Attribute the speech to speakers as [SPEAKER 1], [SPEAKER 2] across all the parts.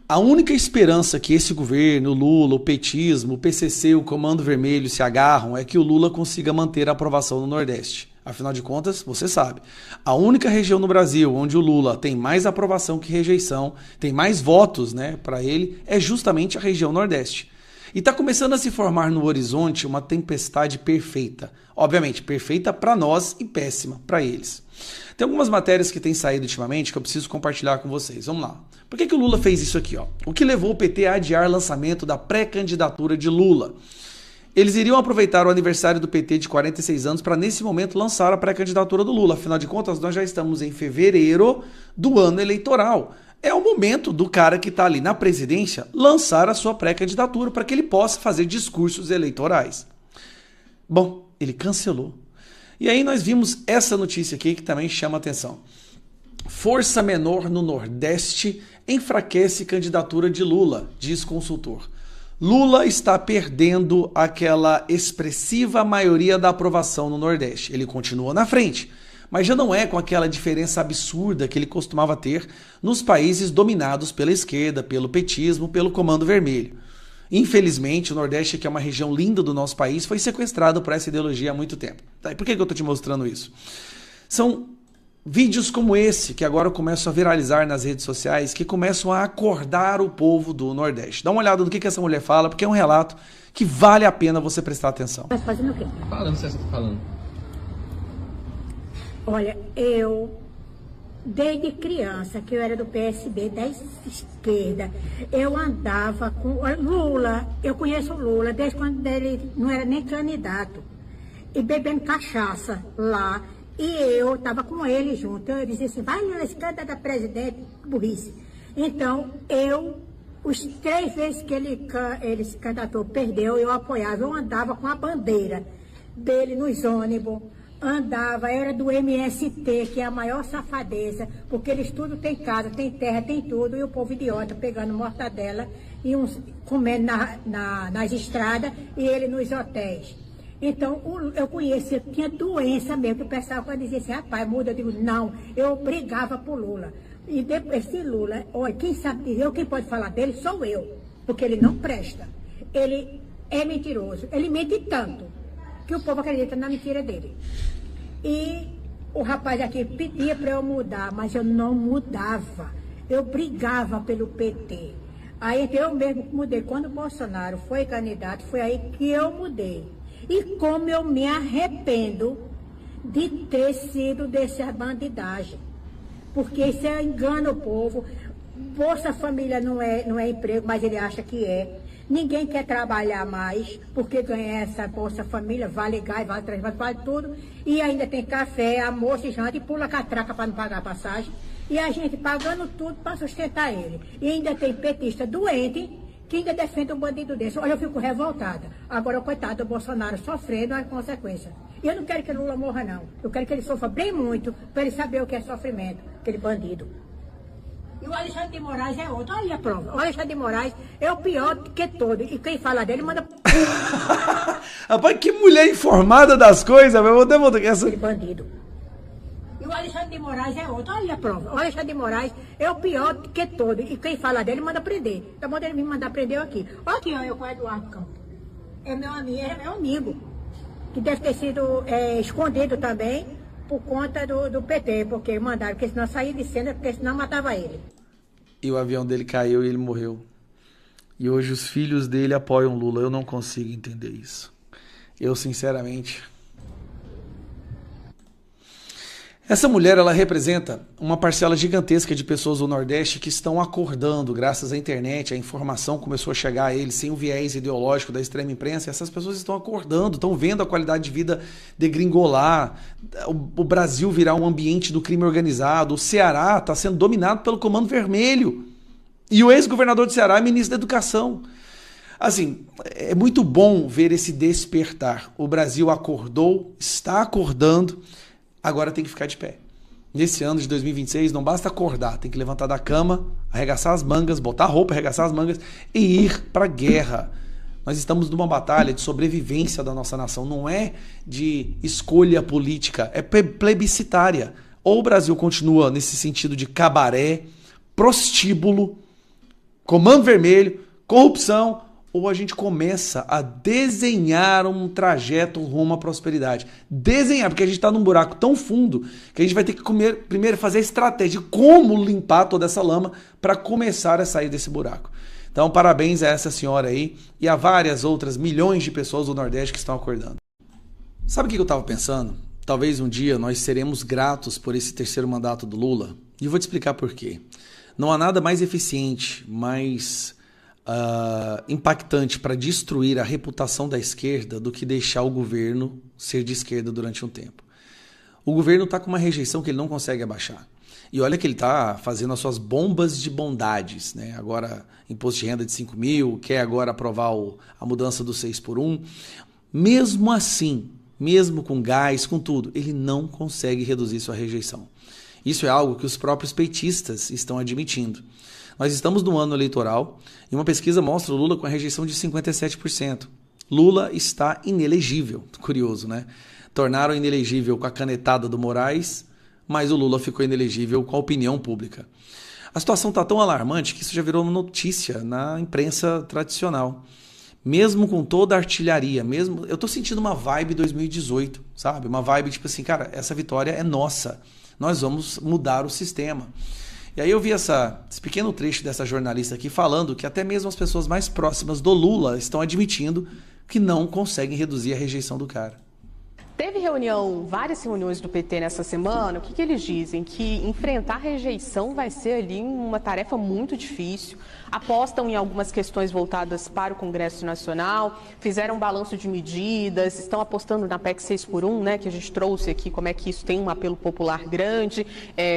[SPEAKER 1] A única esperança que esse governo, o Lula, o petismo, o PCC e o Comando Vermelho se agarram é que o Lula consiga manter a aprovação no Nordeste. Afinal de contas, você sabe, a única região no Brasil onde o Lula tem mais aprovação que rejeição, tem mais votos, né, para ele, é justamente a região Nordeste. E está começando a se formar no horizonte uma tempestade perfeita. Obviamente, perfeita para nós e péssima para eles. Tem algumas matérias que têm saído ultimamente que eu preciso compartilhar com vocês. Vamos lá. Por que o Lula fez isso aqui? O que levou o PT a adiar o lançamento da pré-candidatura de Lula? Eles iriam aproveitar o aniversário do PT de 46 anos para, nesse momento, lançar a pré-candidatura do Lula. Afinal de contas, nós já estamos em fevereiro do ano eleitoral. É o momento do cara que está ali na presidência lançar a sua pré-candidatura para que ele possa fazer discursos eleitorais. Bom, ele cancelou. E aí nós vimos essa notícia aqui que também chama atenção. Força menor no Nordeste enfraquece candidatura de Lula, diz consultor. Lula está perdendo aquela expressiva maioria da aprovação no Nordeste. Ele continua na frente, mas já não é com aquela diferença absurda que ele costumava ter nos países dominados pela esquerda, pelo petismo, pelo Comando Vermelho. Infelizmente, o Nordeste, que é uma região linda do nosso país, foi sequestrado por essa ideologia há muito tempo. Tá, e por que eu estou te mostrando isso? São vídeos como esse, que agora começam a viralizar nas redes sociais, que começam a acordar o povo do Nordeste. Dá uma olhada no que essa mulher fala, porque é um relato que vale a pena você prestar atenção.
[SPEAKER 2] Mas fazendo o quê?
[SPEAKER 3] Falando, você está falando.
[SPEAKER 2] Olha, desde criança, que eu era do PSB, da esquerda, eu andava com Lula, eu conheço o Lula, desde quando ele não era nem candidato, e bebendo cachaça lá, e eu estava com ele junto. Eu dizia assim, vai na esquerda da presidente, burrice. Então, os 3 vezes que ele se candidatou, perdeu, eu apoiava, eu andava com a bandeira dele nos ônibus, andava, era do MST, que é a maior safadeza, porque eles tudo tem casa, tem terra, tem tudo, e o povo idiota pegando mortadela e uns comendo nas estradas e ele nos hotéis. Então, eu conhecia, tinha doença mesmo, que o pessoal quando dizia assim, rapaz, muda, eu digo, não, eu brigava por Lula. E depois, esse Lula, olha, quem sabe dizer, quem pode falar dele sou eu, porque ele não presta. Ele é mentiroso, ele mente tanto, que o povo acredita na mentira dele. E o rapaz aqui pedia para eu mudar, mas eu não mudava. Eu brigava pelo PT. Aí eu mesmo mudei. Quando o Bolsonaro foi candidato, foi aí que eu mudei. E como eu me arrependo de ter sido dessa bandidagem. Porque isso engana o povo. Bolsa Família não é emprego, mas ele acha que é. Ninguém quer trabalhar mais, porque ganha essa Bolsa Família, vale gás, vale transporte, vale tudo. E ainda tem café, almoço e janta, e pula catraca para não pagar a passagem. E a gente pagando tudo para sustentar ele. E ainda tem petista doente, que ainda defende um bandido desse. Olha, eu fico revoltada. Agora, coitado do Bolsonaro sofrendo as consequências. E eu não quero que Lula morra, não. Eu quero que ele sofra bem muito, para ele saber o que é sofrimento, aquele bandido. E o Alexandre de Moraes é outro. Olha a prova. O Alexandre de Moraes é o pior que todo. E quem fala dele manda...
[SPEAKER 1] Rapaz, que mulher informada das coisas. Eu vou devolver essa...
[SPEAKER 2] Aquele bandido. E o Alexandre de Moraes é outro. Olha a prova. O Alexandre de Moraes é o pior que todo. E quem fala dele manda prender. Tá bom dele me mandar prender aqui. Olha aqui, ó, eu com o Eduardo Campos. É meu amigo. Que deve ter sido escondido também por conta do PT. Porque mandaram, porque senão saía de cena, porque senão matava ele.
[SPEAKER 1] E o avião dele caiu e ele morreu. E hoje os filhos dele apoiam Lula. Eu não consigo entender isso. Eu, sinceramente... Essa mulher, ela representa uma parcela gigantesca de pessoas do Nordeste que estão acordando, graças à internet, a informação começou a chegar a eles sem o viés ideológico da extrema imprensa. Essas pessoas estão acordando, estão vendo a qualidade de vida degringolar, o Brasil virar um ambiente do crime organizado, o Ceará está sendo dominado pelo Comando Vermelho. E o ex-governador do Ceará é ministro da Educação. Assim, é muito bom ver esse despertar. O Brasil acordou, está acordando, agora tem que ficar de pé. Nesse ano de 2026 não basta acordar, tem que levantar da cama, arregaçar as mangas, botar roupa, arregaçar as mangas e ir para a guerra. Nós estamos numa batalha de sobrevivência da nossa nação, não é de escolha política, é plebiscitária. Ou o Brasil continua nesse sentido de cabaré, prostíbulo, comando vermelho, corrupção, ou a gente começa a desenhar um trajeto rumo à prosperidade. Desenhar, porque a gente está num buraco tão fundo que a gente vai ter que primeiro fazer a estratégia de como limpar toda essa lama para começar a sair desse buraco. Então, parabéns a essa senhora aí e a várias outras milhões de pessoas do Nordeste que estão acordando. Sabe o que eu estava pensando? Talvez um dia nós seremos gratos por esse terceiro mandato do Lula. E eu vou te explicar por quê. Não há nada mais eficiente, mais impactante para destruir a reputação da esquerda do que deixar o governo ser de esquerda durante um tempo. O governo está com uma rejeição que ele não consegue abaixar. E olha que ele está fazendo as suas bombas de bondades, né? Agora imposto de renda de 5 mil, quer agora aprovar a mudança do 6x1. Mesmo assim, mesmo com gás, com tudo, ele não consegue reduzir sua rejeição. Isso é algo que os próprios petistas estão admitindo. Nós estamos no ano eleitoral e uma pesquisa mostra o Lula com a rejeição de 57%. Lula está inelegível. Curioso, né? Tornaram inelegível com a canetada do Moraes, mas o Lula ficou inelegível com a opinião pública. A situação está tão alarmante que isso já virou notícia na imprensa tradicional. Mesmo com toda a artilharia, eu estou sentindo uma vibe 2018, sabe? Uma vibe tipo assim, cara, essa vitória é nossa. Nós vamos mudar o sistema. E aí eu vi esse pequeno trecho dessa jornalista aqui falando que até mesmo as pessoas mais próximas do Lula estão admitindo que não conseguem reduzir a rejeição do cara.
[SPEAKER 3] Teve várias reuniões do PT nessa semana. O que eles dizem? Que enfrentar a rejeição vai ser ali uma tarefa muito difícil. Apostam em algumas questões voltadas para o Congresso Nacional, fizeram um balanço de medidas, estão apostando na PEC 6x1, né, que a gente trouxe aqui, como é que isso tem um apelo popular grande.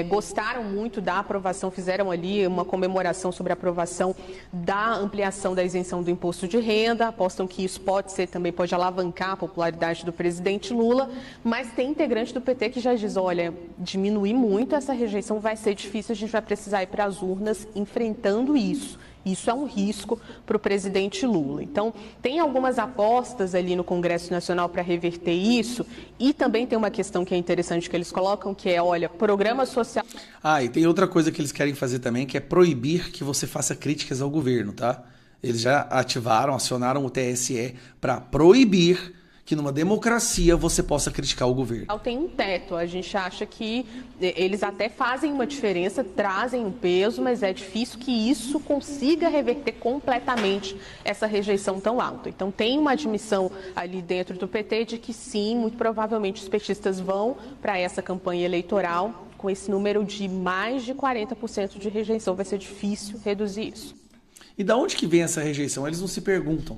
[SPEAKER 3] Gostaram muito da aprovação, fizeram ali uma comemoração sobre a aprovação da ampliação da isenção do imposto de renda, apostam que isso pode alavancar a popularidade do presidente Lula, mas tem integrante do PT que já diz, olha, diminuir muito essa rejeição vai ser difícil, a gente vai precisar ir para as urnas enfrentando isso. Isso é um risco para o presidente Lula. Então, tem algumas apostas ali no Congresso Nacional para reverter isso e também tem uma questão que é interessante que eles colocam, que é, olha, programa social...
[SPEAKER 1] E tem outra coisa que eles querem fazer também, que é proibir que você faça críticas ao governo, tá? Eles já acionaram o TSE para proibir que numa democracia você possa criticar o governo.
[SPEAKER 3] Tem um teto, a gente acha que eles até fazem uma diferença, trazem um peso, mas é difícil que isso consiga reverter completamente essa rejeição tão alta. Então tem uma admissão ali dentro do PT de que sim, muito provavelmente os petistas vão para essa campanha eleitoral com esse número de mais de 40% de rejeição. Vai ser difícil reduzir isso.
[SPEAKER 1] E da onde que vem essa rejeição? Eles não se perguntam.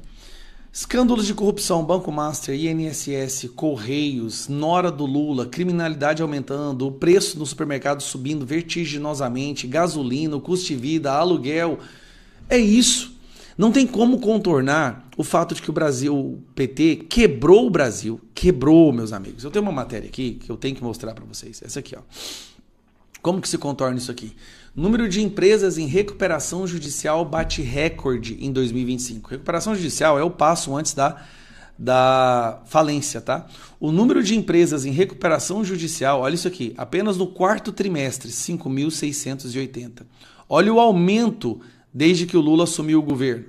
[SPEAKER 1] Escândalos de corrupção, Banco Master, INSS, Correios, nora do Lula, criminalidade aumentando, o preço no supermercado subindo vertiginosamente, gasolina, custo de vida, aluguel. É isso. Não tem como contornar o fato de que o PT quebrou o Brasil. Quebrou, meus amigos. Eu tenho uma matéria aqui que eu tenho que mostrar para vocês. Essa aqui, ó. Como que se contorna isso aqui? Número de empresas em recuperação judicial bate recorde em 2025. Recuperação judicial é o passo antes da falência, tá? O número de empresas em recuperação judicial, olha isso aqui, apenas no quarto trimestre, 5.680. Olha o aumento desde que o Lula assumiu o governo.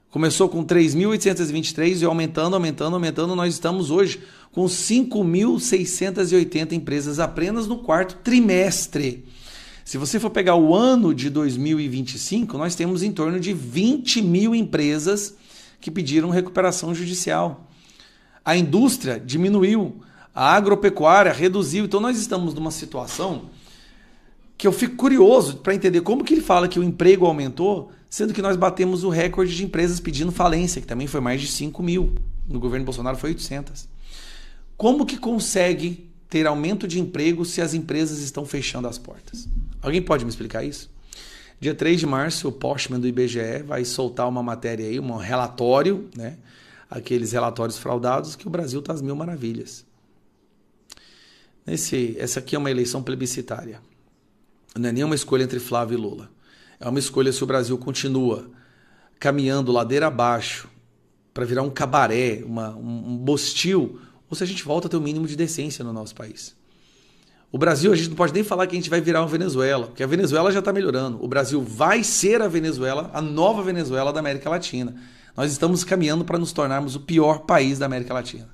[SPEAKER 1] Começou com 3.823 e aumentando, nós estamos hoje com 5.680 empresas apenas no quarto trimestre. Se você for pegar o ano de 2025, nós temos em torno de 20 mil empresas que pediram recuperação judicial. A indústria diminuiu, a agropecuária reduziu. Então nós estamos numa situação que eu fico curioso para entender como que ele fala que o emprego aumentou, sendo que nós batemos o recorde de empresas pedindo falência, que também foi mais de 5 mil. No governo Bolsonaro foi 800. Como que consegue ter aumento de emprego se as empresas estão fechando as portas? Alguém pode me explicar isso? Dia 3 de março, o Postman do IBGE vai soltar uma matéria aí, um relatório, né? Aqueles relatórios fraudados que o Brasil está às mil maravilhas. Essa aqui é uma eleição plebiscitária. Não é nenhuma escolha entre Flávio e Lula. É uma escolha se o Brasil continua caminhando ladeira abaixo para virar um cabaré, um bostil, ou se a gente volta a ter o mínimo de decência no nosso país. O Brasil, a gente não pode nem falar que a gente vai virar uma Venezuela, porque a Venezuela já está melhorando. O Brasil vai ser a Venezuela, a nova Venezuela da América Latina. Nós estamos caminhando para nos tornarmos o pior país da América Latina.